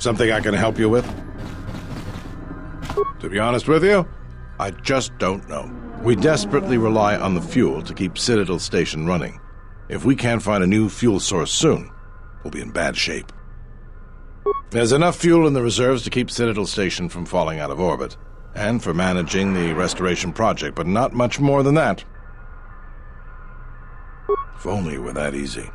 Something I can help you with? To be honest with you, I just don't know. We desperately rely on the fuel to keep Citadel Station running. If we can't find a new fuel source soon, we'll be in bad shape. There's enough fuel in the reserves to keep Citadel Station from falling out of orbit, and for managing the restoration project, but not much more than that. If only it were that easy.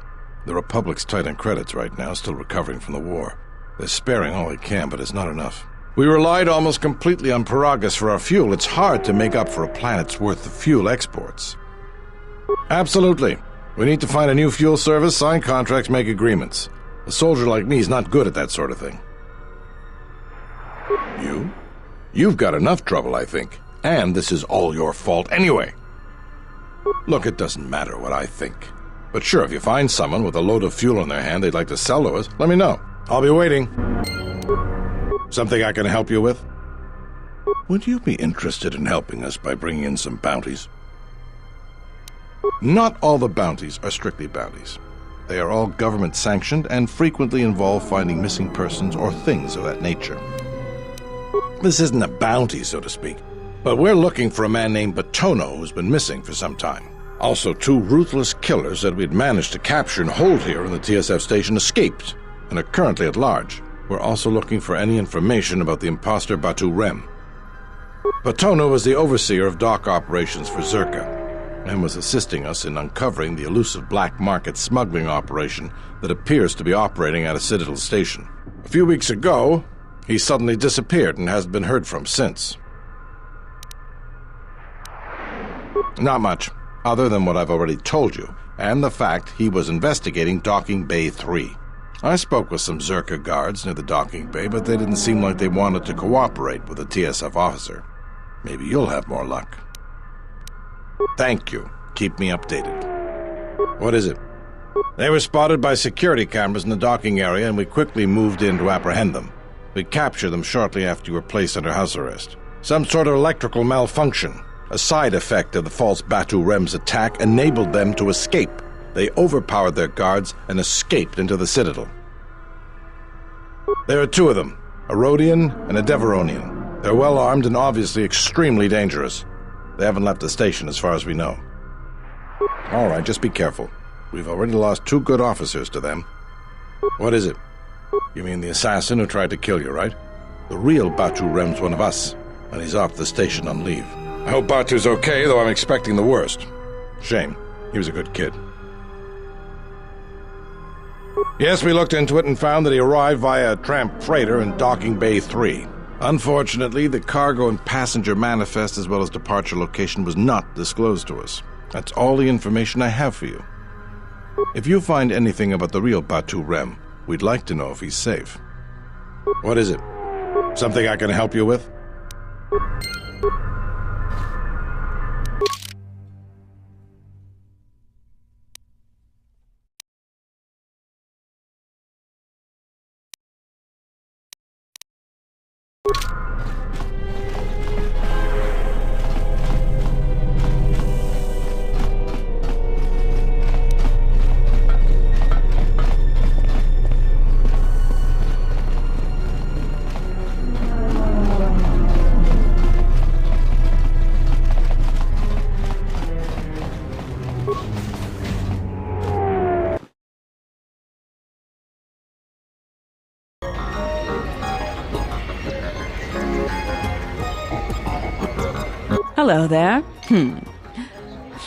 The Republic's tight on credits right now, still recovering from the war. They're sparing all they can, but it's not enough. We relied almost completely on Paragus for our fuel. It's hard to make up for a planet's worth of fuel exports. Absolutely. We need to find a new fuel service, sign contracts, make agreements. A soldier like me is not good at that sort of thing. You? You've got enough trouble, I think. And this is all your fault anyway. Look, it doesn't matter what I think. But sure, if you find someone with a load of fuel in their hand they'd like to sell to us, let me know. I'll be waiting. Something I can help you with? Would you be interested in helping us by bringing in some bounties? Not all the bounties are strictly bounties. They are all government-sanctioned and frequently involve finding missing persons or things of that nature. This isn't a bounty, so to speak, but we're looking for a man named Batono who's been missing for some time. Also, 2 ruthless killers that we'd managed to capture and hold here in the TSF station escaped and are currently at large. We're also looking for any information about the imposter Batu Rem. Batono was the overseer of dock operations for Zerka, and was assisting us in uncovering the elusive black market smuggling operation that appears to be operating at a Citadel Station. A few weeks ago, he suddenly disappeared and hasn't been heard from since. Not much, other than what I've already told you, and the fact he was investigating Docking Bay 3. I spoke with some Zerka guards near the docking bay, but they didn't seem like they wanted to cooperate with a TSF officer. Maybe you'll have more luck. Thank you. Keep me updated. What is it? They were spotted by security cameras in the docking area, and we quickly moved in to apprehend them. We captured them shortly after you were placed under house arrest. Some sort of electrical malfunction, a side effect of the false Batu Rem's attack, enabled them to escape. They overpowered their guards and escaped into the Citadel. There are 2 of them, a Rhodian and a Deveronian. They're well armed and obviously extremely dangerous. They haven't left the station as far as we know. All right, just be careful. We've already lost 2 good officers to them. What is it? You mean the assassin who tried to kill you, right? The real Batu Rem's one of us, and he's off the station on leave. I hope Batu's okay, though I'm expecting the worst. Shame. He was a good kid. Yes, we looked into it and found that he arrived via a tramp freighter in Docking Bay 3. Unfortunately, the cargo and passenger manifest as well as departure location was not disclosed to us. That's all the information I have for you. If you find anything about the real Batu Rem, we'd like to know if he's safe. What is it? Something I can help you with? Hello there.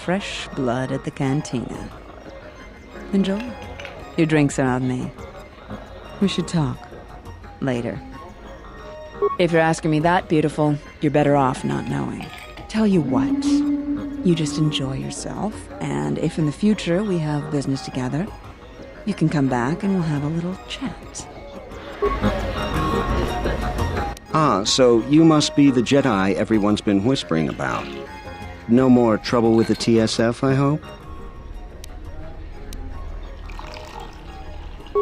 Fresh blood at the cantina. Enjoy. Your drinks are on me. We should talk. Later. If you're asking me that, beautiful, you're better off not knowing. Tell you what. You just enjoy yourself, and if in the future we have business together, you can come back and we'll have a little chat. Ah, so you must be the Jedi everyone's been whispering about. No more trouble with the TSF, I hope?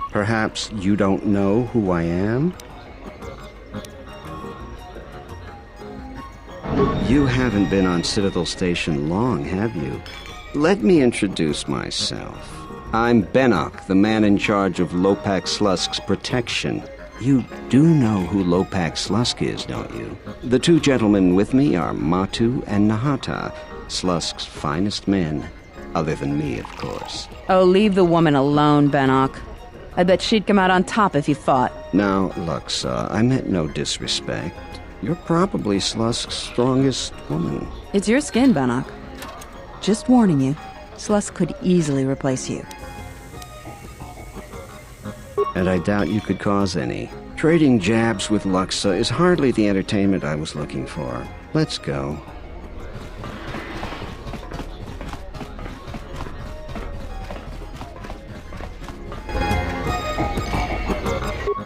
Perhaps you don't know who I am? You haven't been on Citadel Station long, have you? Let me introduce myself. I'm Benok, the man in charge of Lopak Slusk's protection. You do know who Lopak Slusk is, don't you? The two gentlemen with me are Matu and Nahata, Slusk's finest men. Other than me, of course. Oh, leave the woman alone, Benok. I bet she'd come out on top if you fought. Now, Luxa, I meant no disrespect. You're probably Slusk's strongest woman. It's your skin, Benok. Just warning you, Slusk could easily replace you. And I doubt you could cause any. Trading jabs with Luxa is hardly the entertainment I was looking for. Let's go.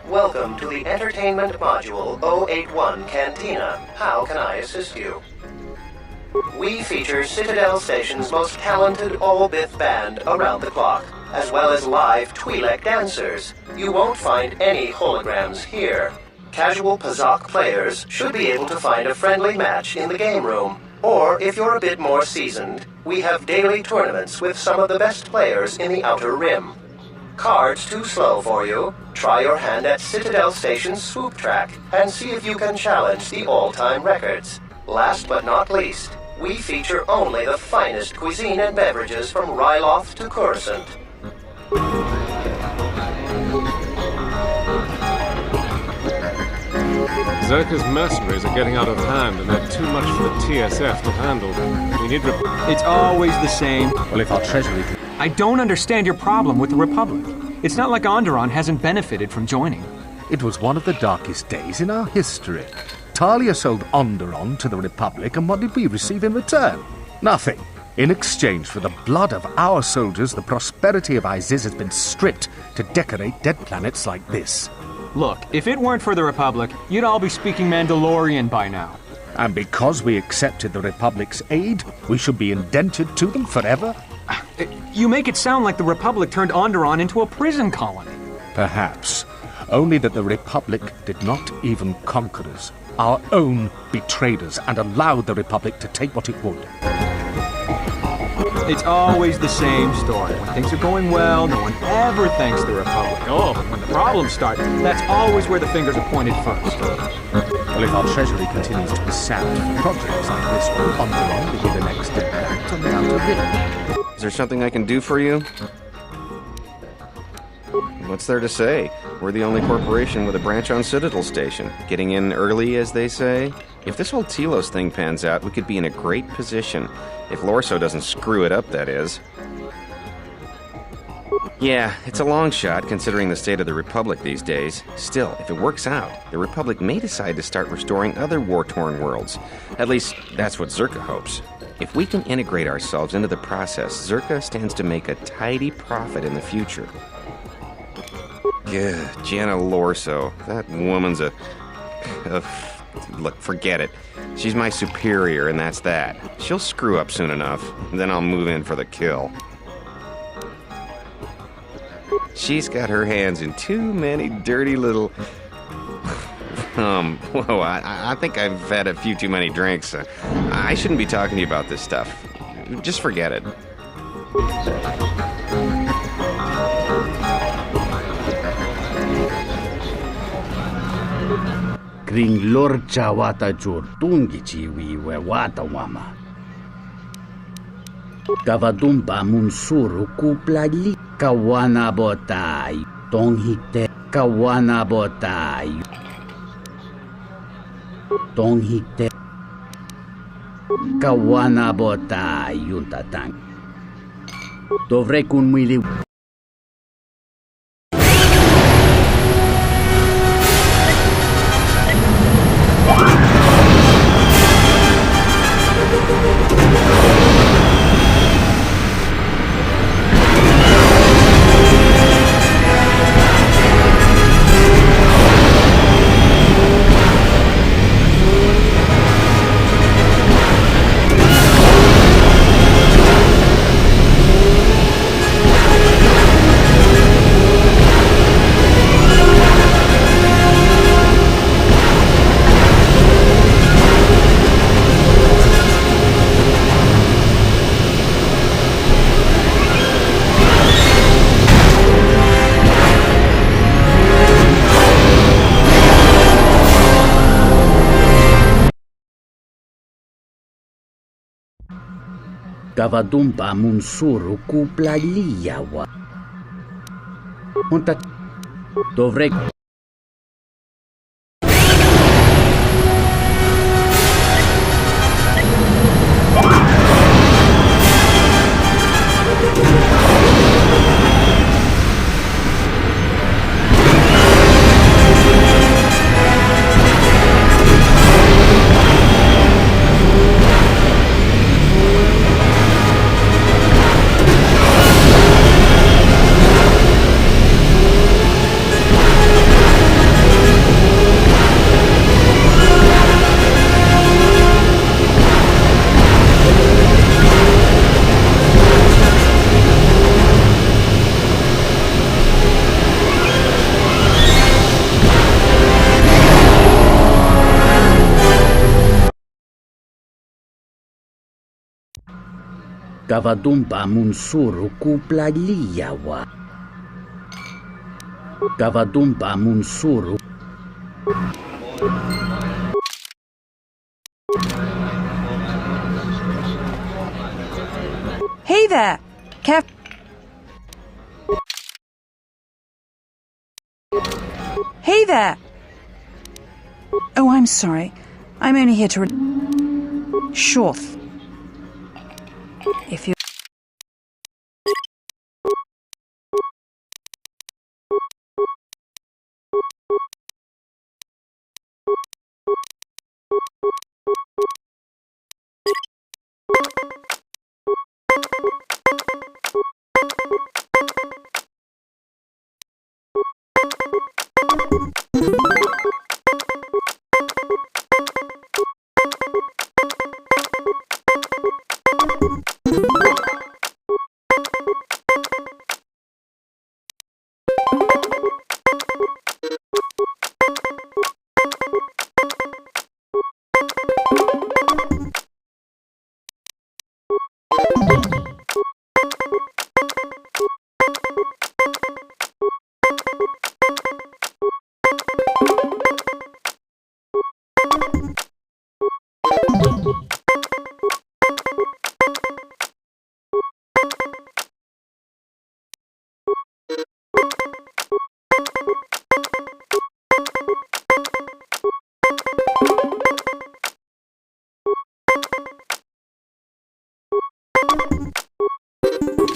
Welcome to the Entertainment Module 081 Cantina. How can I assist you? We feature Citadel Station's most talented all-Bith band around the clock, as well as live Twi'lek dancers. You won't find any holograms here. Casual Pazak players should be able to find a friendly match in the game room. Or, if you're a bit more seasoned, we have daily tournaments with some of the best players in the Outer Rim. Cards too slow for you? Try your hand at Citadel Station's swoop track and see if you can challenge the all-time records. Last but not least, we feature only the finest cuisine and beverages from Ryloth to Coruscant. Zerka's mercenaries are getting out of hand, and they're too much for the TSF to handle. We need It's always the same. Well, if our treasury... I don't understand your problem with the Republic. It's not like Onderon hasn't benefited from joining. It was one of the darkest days in our history. Talia sold Onderon to the Republic, and what did we receive in return? Nothing. In exchange for the blood of our soldiers, the prosperity of Iziz has been stripped to decorate dead planets like this. Look, if it weren't for the Republic, you'd all be speaking Mandalorian by now. And because we accepted the Republic's aid, we should be indented to them forever? You make it sound like the Republic turned Onderon into a prison colony. Perhaps. Only that the Republic did not even conquer us. Our own betrayed us and allowed the Republic to take what it would. It's always the same story. When things are going well, no one ever thanks the Republic. Oh, but when the problems start, that's always where the fingers are pointed first. Well, if our treasury continues to be sapped, projects like this will Onderon will be the next dead planet on the Outer Rim. Is there something I can do for you? What's there to say? We're the only corporation with a branch on Citadel Station. Getting in early, as they say. If this whole Telos thing pans out, we could be in a great position. If Lorso doesn't screw it up, that is. Yeah, it's a long shot, considering the state of the Republic these days. Still, if it works out, the Republic may decide to start restoring other war-torn worlds. At least, that's what Zerka hopes. If we can integrate ourselves into the process, Zerka stands to make a tidy profit in the future. Gah, Jenna Lorso. That woman's a... Look, forget it. She's my superior, and that's that. She'll screw up soon enough, then I'll move in for the kill. She's got her hands in too many dirty little... whoa, I think I've had a few too many drinks. I shouldn't be talking to you about this stuff. Just forget it. Kring lorcha wata jortungi chiwi we wata wama. Kavadumba munsuru kuplali kawana botai. Tonghite kawana botai. Tonghite kawana botai yuntatang. Dovre kun mwili. Kavadumpa munsuru kuplaliyawa. Unta dovrei Kavadumpa munsuru kuplaliyawa. Kavadumpa munsuru. Hey there! Hey there! Oh, I'm sorry. I'm only here to Sure. If you...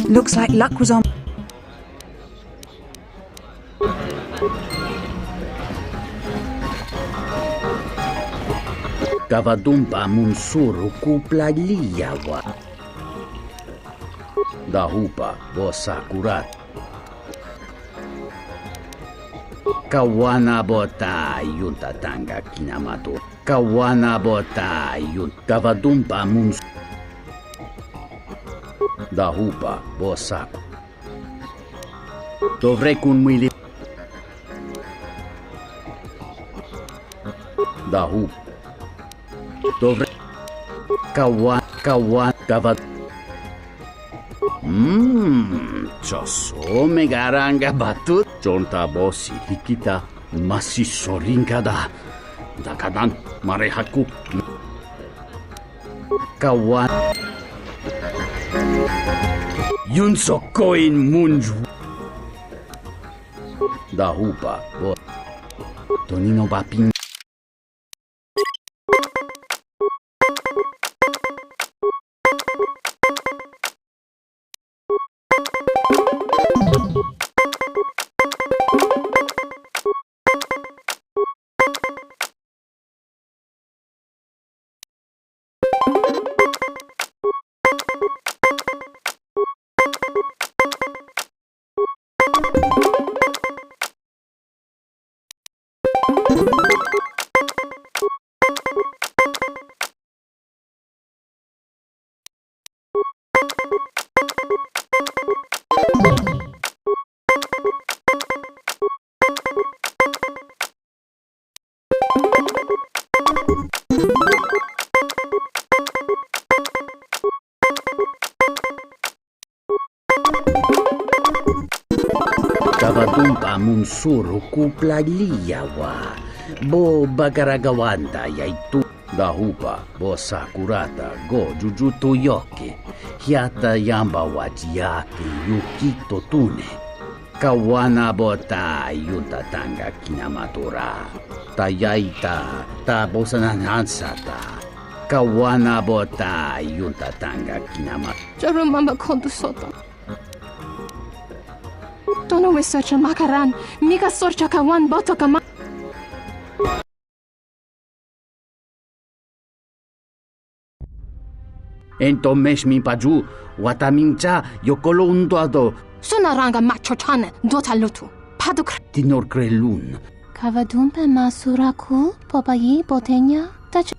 Looks like luck was on. Kavadumpa munsuru kuplaliyawa. Dahupa bosakurat. Kawana bota yun tatanga kinamato. Kawana bota yun. Kavadumpa munsuru. Dahupa bosak. Dovrei kunmili. Dahup. Dovrei. Kawan kavad. Choso megaranga batut. Jonta bosi hikita masisoringada. Dakadan marehaku. Kawan. Yun sokoin munju. Dahupa bo. Tonino baping. Kavadumpa munsuru kuplaliyawa. Bo bagaragawanda yaitu Dahupa, bosakurata, go jujutu yoki, hiata yamba wajiaki yukito tune. Kawana bota yunta tanga kinamatura. Tayaita, ta bosananansata. Kawana bota yunta tanga kinama. Jarumamba kondusoto. Tono wesocha makaran, mika sorcha kawan boto kama. Ento meshmi paju, watamincha yokolondoado. Sunaranga machochane, dota lutu. Padukr. Tinor krelun. Kavadumpe masuraku, popayi botenya, tach.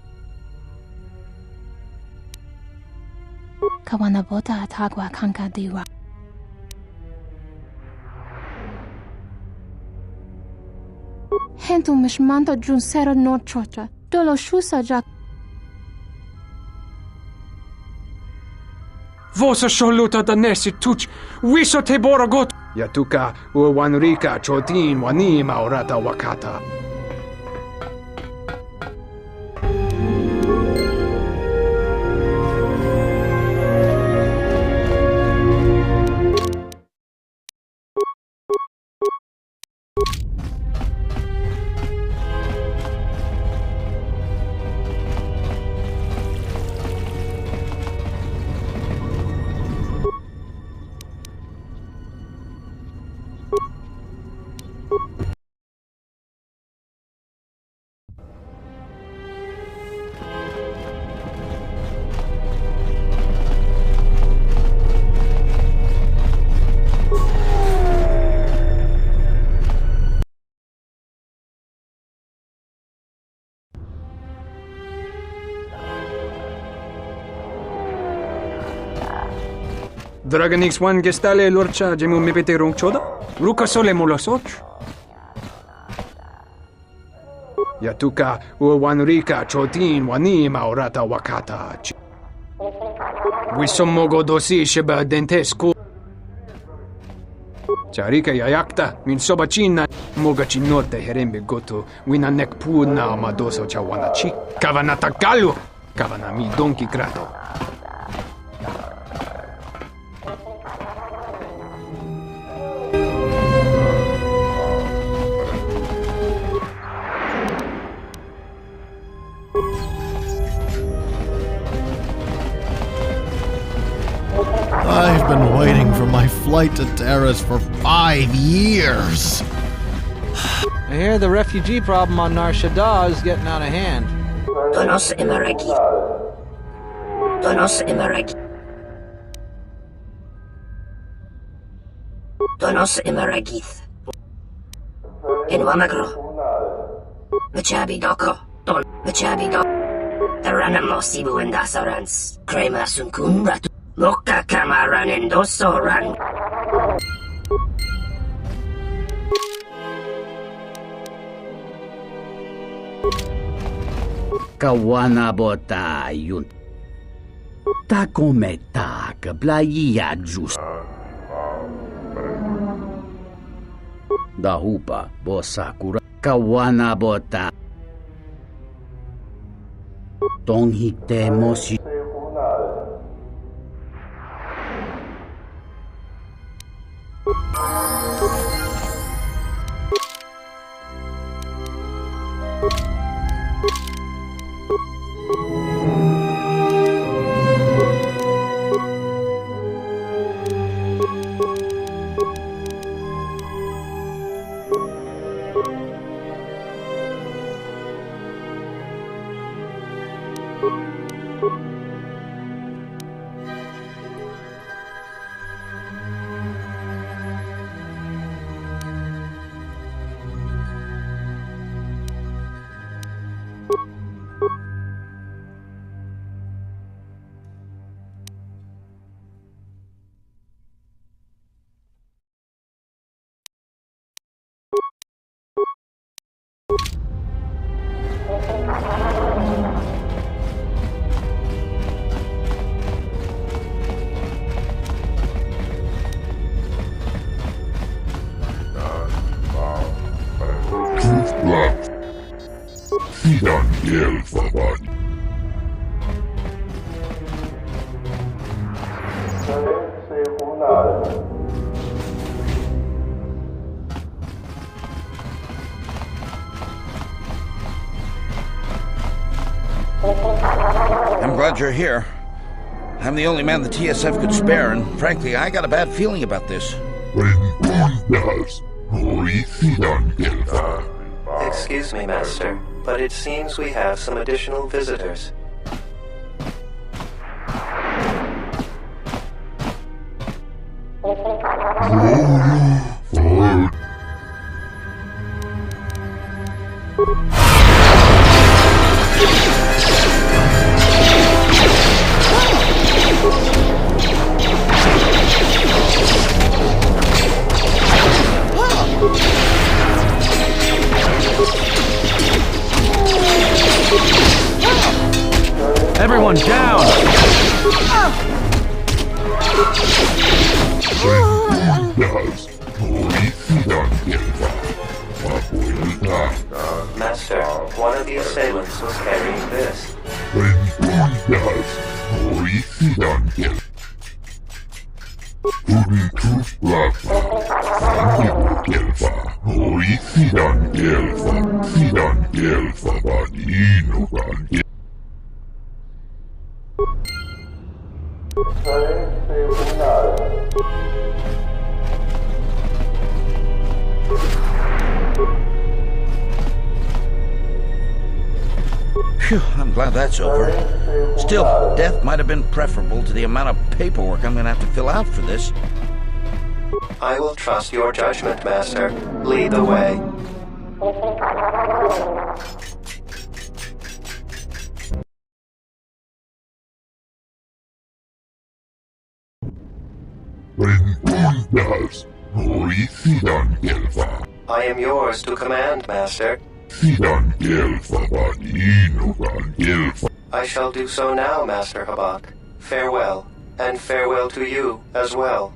Kawana bota atagwa kanka diwa. Hentu mishmanta jun sera no chocha. Dolo shusa jak. Vosa sholuta da nesi tuch, wiso te borogot. Yatuka uwanrika chotin wani maurata wakata. Dragonix one gestale lorcha jemu mepete ronchoda? Ruka sole mulasoch? Yatuka uwanrika chotin wani maurata wakata. Wisomogo dosi sheba dentesco. Charika yayakta min sobachina moga chinote herembe goto wina nekpuna amadoso chawanachi. Kavanata galu! Kavanami donki grato. I've been waiting for my flight to Terrace for 5 years. I hear the refugee problem on Nar Shaddaa is getting out of hand. Donos Imaragi. Donos Imaragi. Donos Imaragith. In Wamagro. Machabi Doko. Don Machabi Doko. The Ranamo Sibu and Dasarans. Krema Sunkun Ratu. Loka Kamaran and Dosoran. Kawana bota yun. Ta come ta kablaia just. Dahupa bosakura. Kawana bota. Tonghite mosi. Hidan del Faban. glad you're here. I'm the only man the TSF could spare, and frankly, I got a bad feeling about this. Excuse me, Master, but it seems we have some additional visitors. Everyone down! Master, one of the assailants was carrying this. Phew, I'm glad that's over. Still, death might have been preferable to the amount of paperwork I'm gonna have to fill out for this. I will trust your judgment, Master. Lead the way. I am yours to command, Master. I shall do so now, Master Habak. Farewell, and farewell to you as well.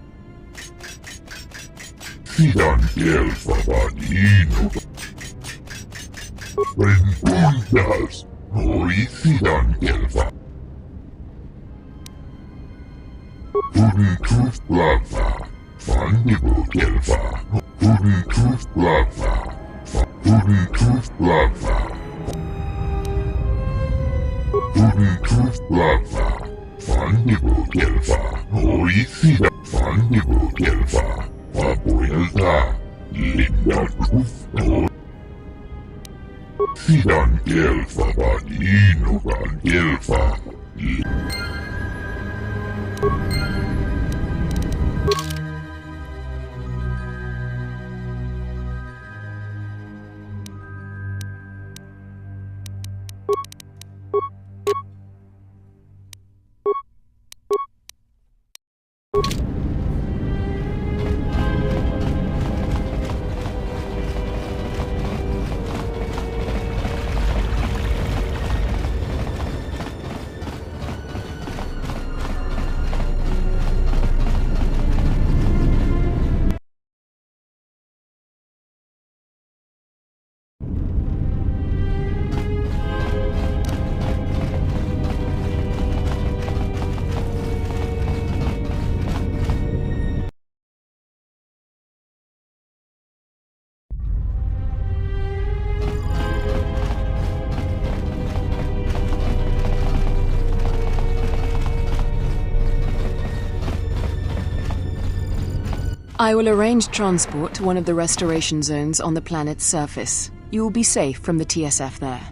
I will arrange transport to one of the restoration zones on the planet's surface. You will be safe from the TSF there.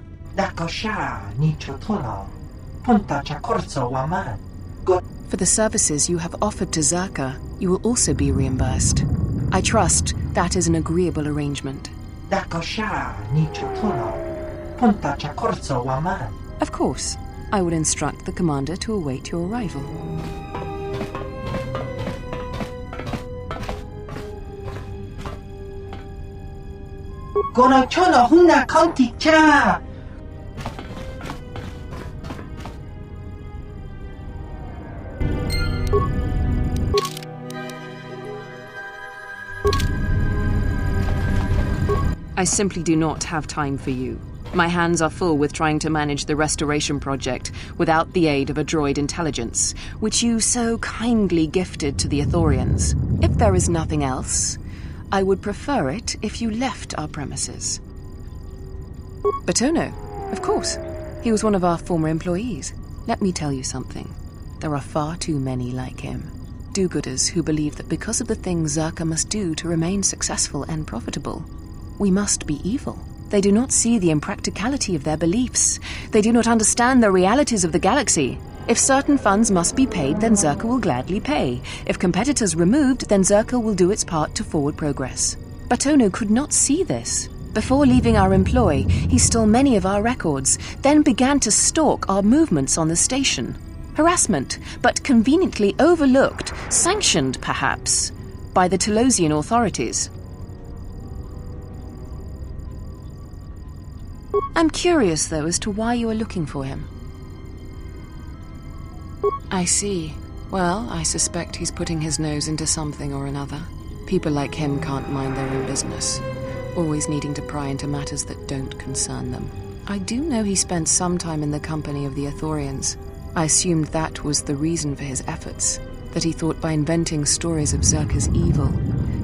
For the services you have offered to Zerka, you will also be reimbursed. I trust that is an agreeable arrangement. Of course. I will instruct the commander to await your arrival. I simply do not have time for you. My hands are full with trying to manage the restoration project without the aid of a droid intelligence, which you so kindly gifted to the Ithorians. If there is nothing else, I would prefer it if you left our premises. Batono, of course. He was one of our former employees. Let me tell you something. There are far too many like him. Do-gooders who believe that because of the things Zerka must do to remain successful and profitable, we must be evil. They do not see the impracticality of their beliefs. They do not understand the realities of the galaxy. If certain funds must be paid, then Zerka will gladly pay. If competitors removed, then Zerka will do its part to forward progress. But Ono could not see this. Before leaving our employ, he stole many of our records, then began to stalk our movements on the station. Harassment, but conveniently overlooked, sanctioned perhaps, by the Telosian authorities. I'm curious, though, as to why you are looking for him. I see. Well, I suspect he's putting his nose into something or another. People like him can't mind their own business, always needing to pry into matters that don't concern them. I do know he spent some time in the company of the Ithorians. I assumed that was the reason for his efforts, that he thought by inventing stories of Zerka's evil,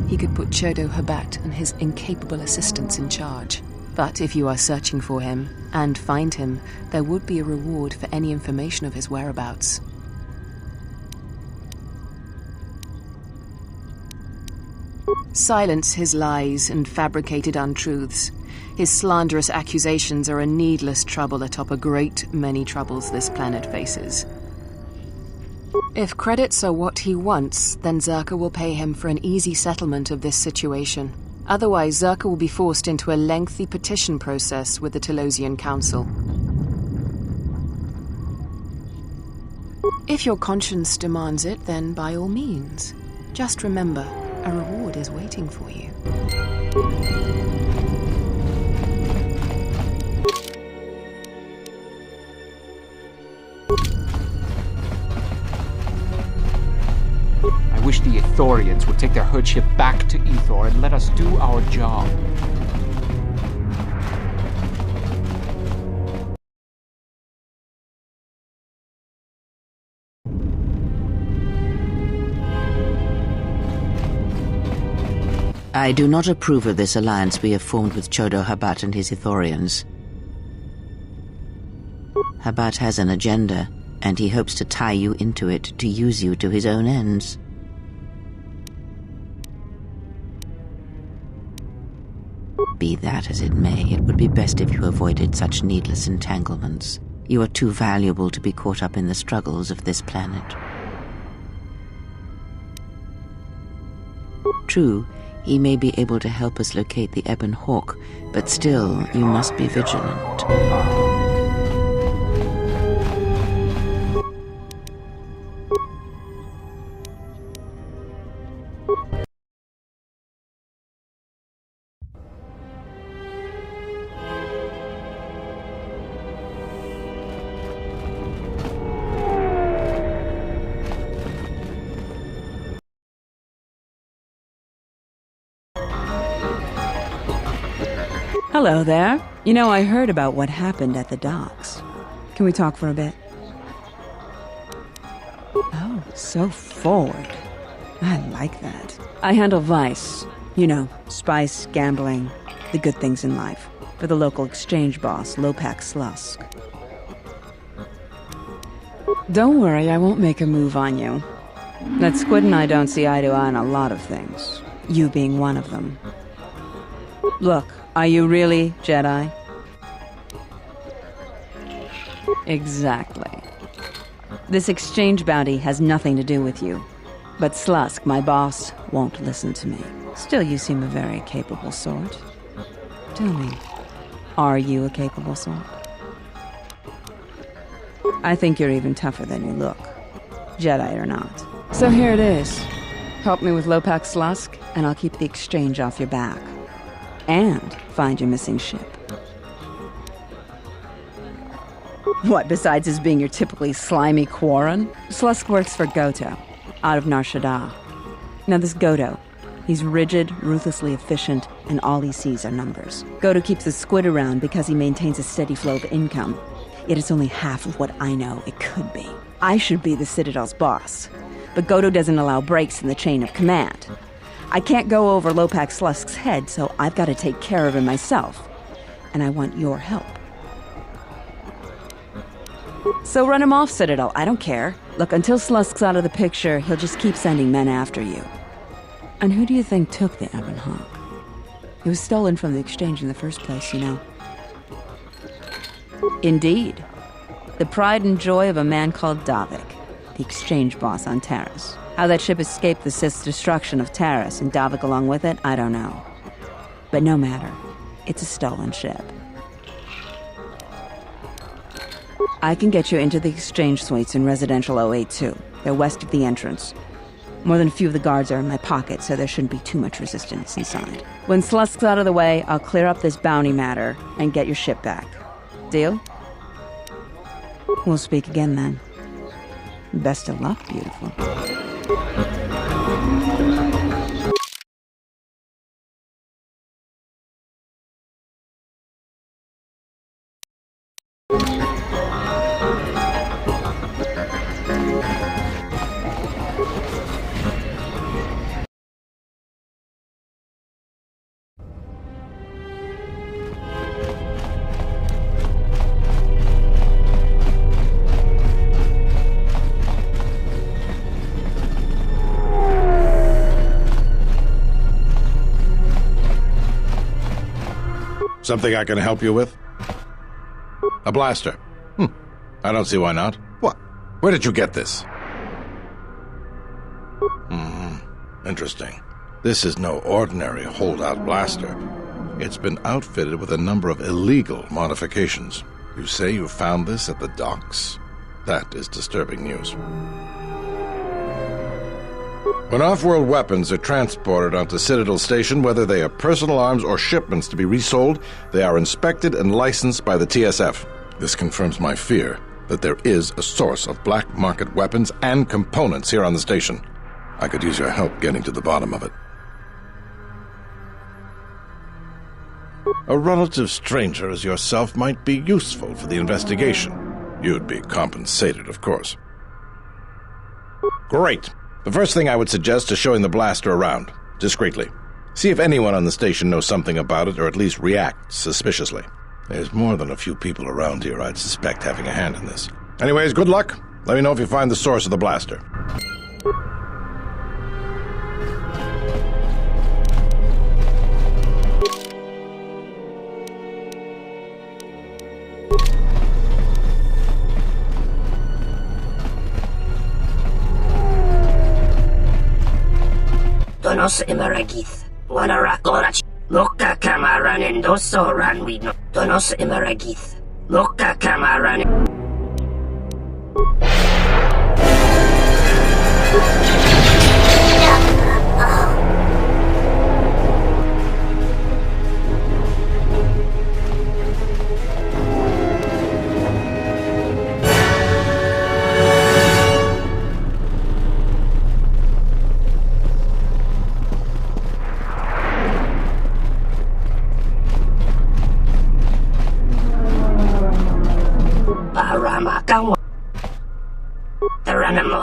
he could put Chodo Habat and his incapable assistants in charge. But if you are searching for him, and find him, there would be a reward for any information of his whereabouts. Silence his lies and fabricated untruths. His slanderous accusations are a needless trouble atop a great many troubles this planet faces. If credits are what he wants, then Zerka will pay him for an easy settlement of this situation. Otherwise, Zerka will be forced into a lengthy petition process with the Telosian Council. If your conscience demands it, then by all means. Just remember, a reward is waiting for you. I wish the Ithorians would take their hoodship back to Ithor and let us do our job. I do not approve of this alliance we have formed with Chodo Habat and his Ithorians. Habat has an agenda, and he hopes to tie you into it to use you to his own ends. Be that as it may, it would be best if you avoided such needless entanglements. You are too valuable to be caught up in the struggles of this planet. True, he may be able to help us locate the Ebon Hawk, but still, you must be vigilant. Hello there. You know, I heard about what happened at the docks. Can we talk for a bit? Oh, so forward. I like that. I handle vice. You know, spice, gambling, the good things in life. For the local exchange boss, Lopak Slusk. Don't worry, I won't make a move on you. That Squid and I don't see eye to eye on a lot of things. You being one of them. Look, are you really Jedi? Exactly. This exchange bounty has nothing to do with you. But Slusk, my boss, won't listen to me. Still, you seem a very capable sort. Tell me, are you a capable sort? I think you're even tougher than you look, Jedi or not. So here it is. Help me with Lopak Slusk, and I'll keep the exchange off your back. And find your missing ship. What, besides his being your typically slimy Quarren? Slusk works for Goto, out of Nar Shaddaa. Now this Goto, he's rigid, ruthlessly efficient, and all he sees are numbers. Goto keeps the Squid around because he maintains a steady flow of income. Yet it's only half of what I know it could be. I should be the Citadel's boss, but Goto doesn't allow breaks in the chain of command. I can't go over Lopak Slusk's head, so I've got to take care of him myself. And I want your help. So run him off, Citadel. I don't care. Look, until Slusk's out of the picture, he'll just keep sending men after you. And who do you think took the Ebon Hawk? It was stolen from the exchange in the first place, you know. Indeed. The pride and joy of a man called Davik, the exchange boss on Taris. How that ship escaped the Sith's destruction of Taris and Davik along with it, I don't know. But no matter. It's a stolen ship. I can get you into the exchange suites in Residential 082. They're west of the entrance. More than a few of the guards are in my pocket, so there shouldn't be too much resistance inside. When Slusk's out of the way, I'll clear up this bounty matter and get your ship back. Deal? We'll speak again then. Best of luck, beautiful. Something I can help you with? A blaster. I don't see why not. What? Where did you get this? Interesting. This is no ordinary holdout blaster. It's been outfitted with a number of illegal modifications. You say you found this at the docks? That is disturbing news. When off-world weapons are transported onto Citadel Station, whether they are personal arms or shipments to be resold, they are inspected and licensed by the TSF. This confirms my fear that there is a source of black market weapons and components here on the station. I could use your help getting to the bottom of it. A relative stranger as yourself might be useful for the investigation. You'd be compensated, of course. Great. The first thing I would suggest is showing the blaster around, discreetly. See if anyone on the station knows something about it, or at least reacts suspiciously. There's more than a few people around here I'd suspect having a hand in this. Anyways, good luck. Let me know if you find the source of the blaster. Donos Imaragith, Wanarakorach, Moka Kamaran and Doso Ranwino, Donos Imaragith, Moka Kamaran.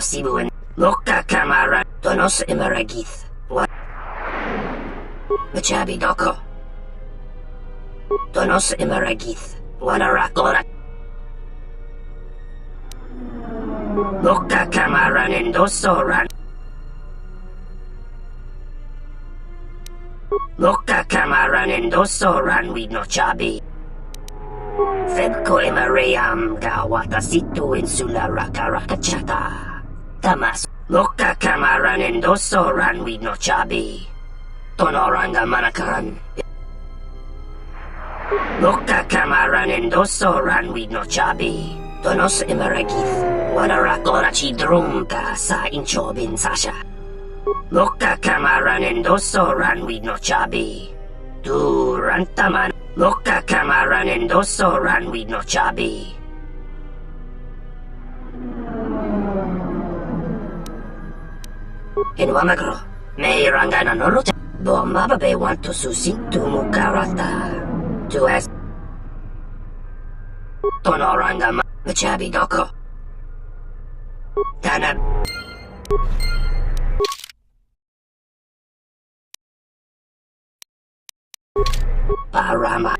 Sibuan, Moka Kamara, Donos Imaragith, what? Machabi Doko. Donos Imaragith, Wanarakora. Moka Kamara Nendosoran. Moka Kamara Nendosoran with no chabi. Fedko Imaream Gawata Situ Insula Rakarakachata. Tamas, Moka Kamaran and Dosoran with no chabi. Tonoranga Manakan. Moka Kamaran and Dosoran with no chabi. Donos Imaragith. Wanarakorachi Drumka sa Inchobin Sasha. Moka Kamaran and Dosoran with no chabi. Durantaman. Moka Kamaran and Dosoran with no chabi. In Wamagro, may Rangana Noruta, Bomababe want to susin to Mukarata. To ask Tonoranga Machabi Doko. Tana Parama.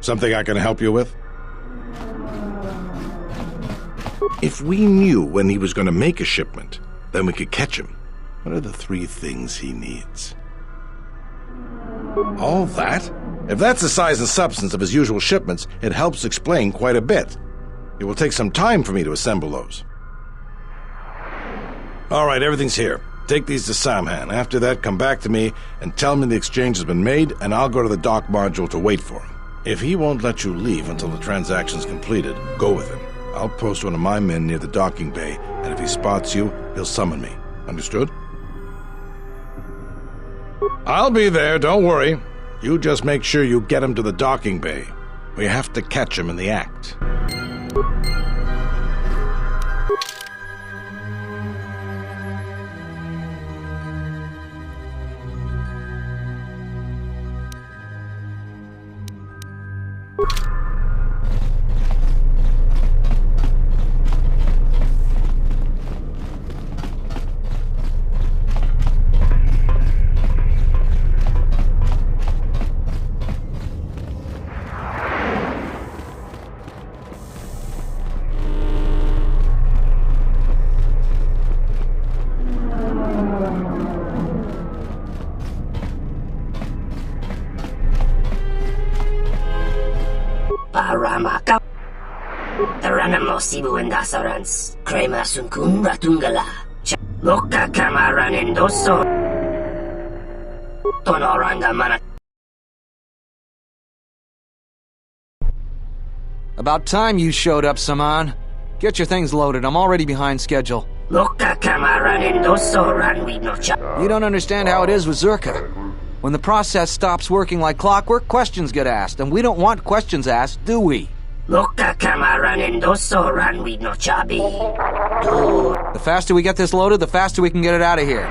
Something I can help you with? If we knew when he was going to make a shipment, then we could catch him. What are the 3 things he needs? All that? If that's the size and substance of his usual shipments, it helps explain quite a bit. It will take some time for me to assemble those. All right, everything's here. Take these to Samhan. After that, come back to me and tell me the exchange has been made, and I'll go to the dock module to wait for him. If he won't let you leave until the transaction's completed, go with him. I'll post one of my men near the docking bay, and if he spots you, he'll summon me. Understood? I'll be there, don't worry. You just make sure you get him to the docking bay. We have to catch him in the act. Paramaka. Taranamo Sibu and Asarans. Krema Sunkun Ratungala. Loka Kamaran Endoso. Tonoranga Mana. About time you showed up, Saman. Get your things loaded. I'm already behind schedule. Loka Kamaran Endoso Ranwi Nocha. You don't understand how it is with Zerka. When the process stops working like clockwork, questions get asked, and we don't want questions asked, do we? Loka Kamaran Endoso Ranwi Nochabi. The faster we get this loaded, the faster we can get it out of here.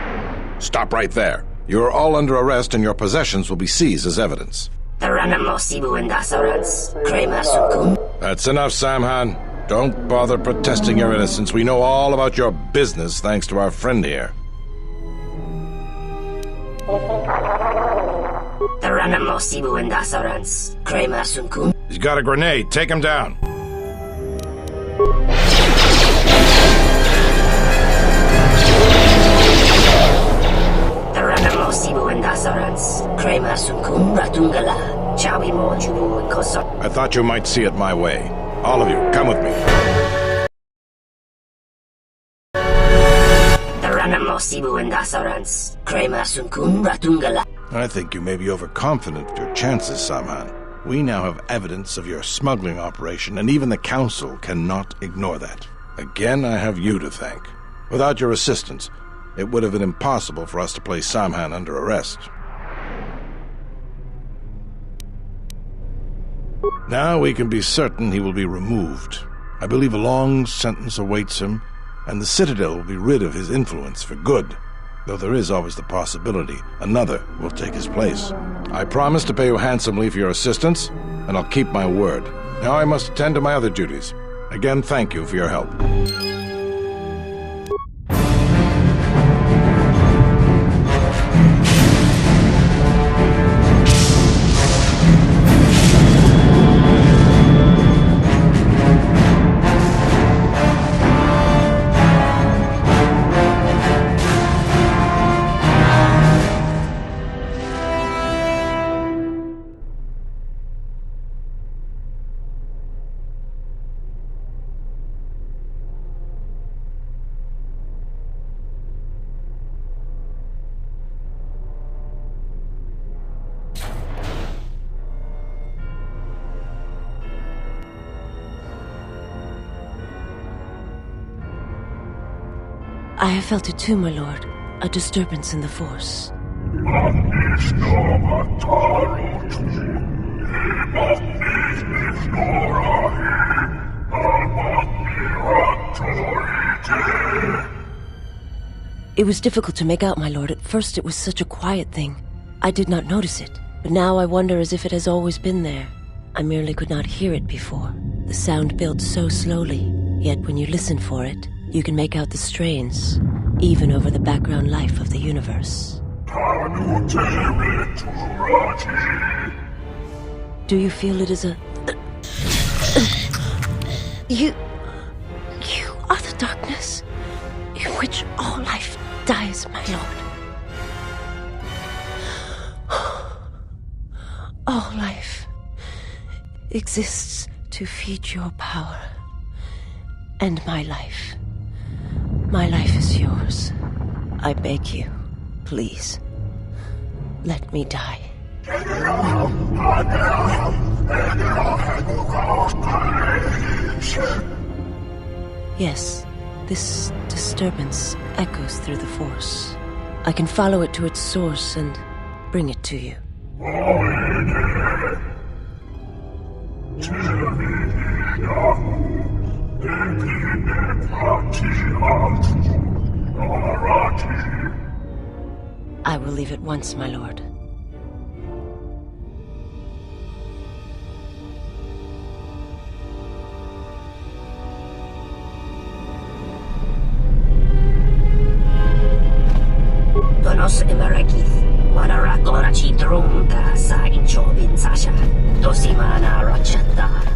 Stop right there. You are all under arrest and your possessions will be seized as evidence. Taranamo Sibu and Asarans. Krema Sunkun. That's enough, Samhan. Don't bother protesting your innocence. We know all about your business thanks to our friend here. Taranamo Sibu and Asarans. Krema Sunkun. He's got a grenade. Take him down. Taranamo Sibu and Asarans. Krema Sunkun Ratungala. Chawi Mojubu and Koso. I thought you might see it my way. All of you, come with me. Taranamo Sibu and Asarans. Krema Sunkun Ratungala. I think you may be overconfident of your chances, Samhan. We now have evidence of your smuggling operation, and even the Council cannot ignore that. Again, I have you to thank. Without your assistance, it would have been impossible for us to place Samhan under arrest. Now we can be certain he will be removed. I believe a long sentence awaits him, and the Citadel will be rid of his influence for good. Though there is always the possibility another will take his place. I promise to pay you handsomely for your assistance, and I'll keep my word. Now I must attend to my other duties. Again, thank you for your help. I have felt it too, my lord. A disturbance in the Force. It was difficult to make out, my lord. At first it was such a quiet thing. I did not notice it, but now I wonder as if it has always been there. I merely could not hear it before. The sound built so slowly, yet when you listen for it, you can make out the strains, even over the background life of the universe. Do you feel it is a... You are the darkness in which all life dies, my lord. All life exists to feed your power. And my life. My life is yours. I beg you, please, let me die. Yes, this disturbance echoes through the Force. I can follow it to its source and bring it to you. I will leave at once, my lord. Donos Imarakith, Wanarakona Chidrunka sa Inchobin Sasha, Dosimana Rachata.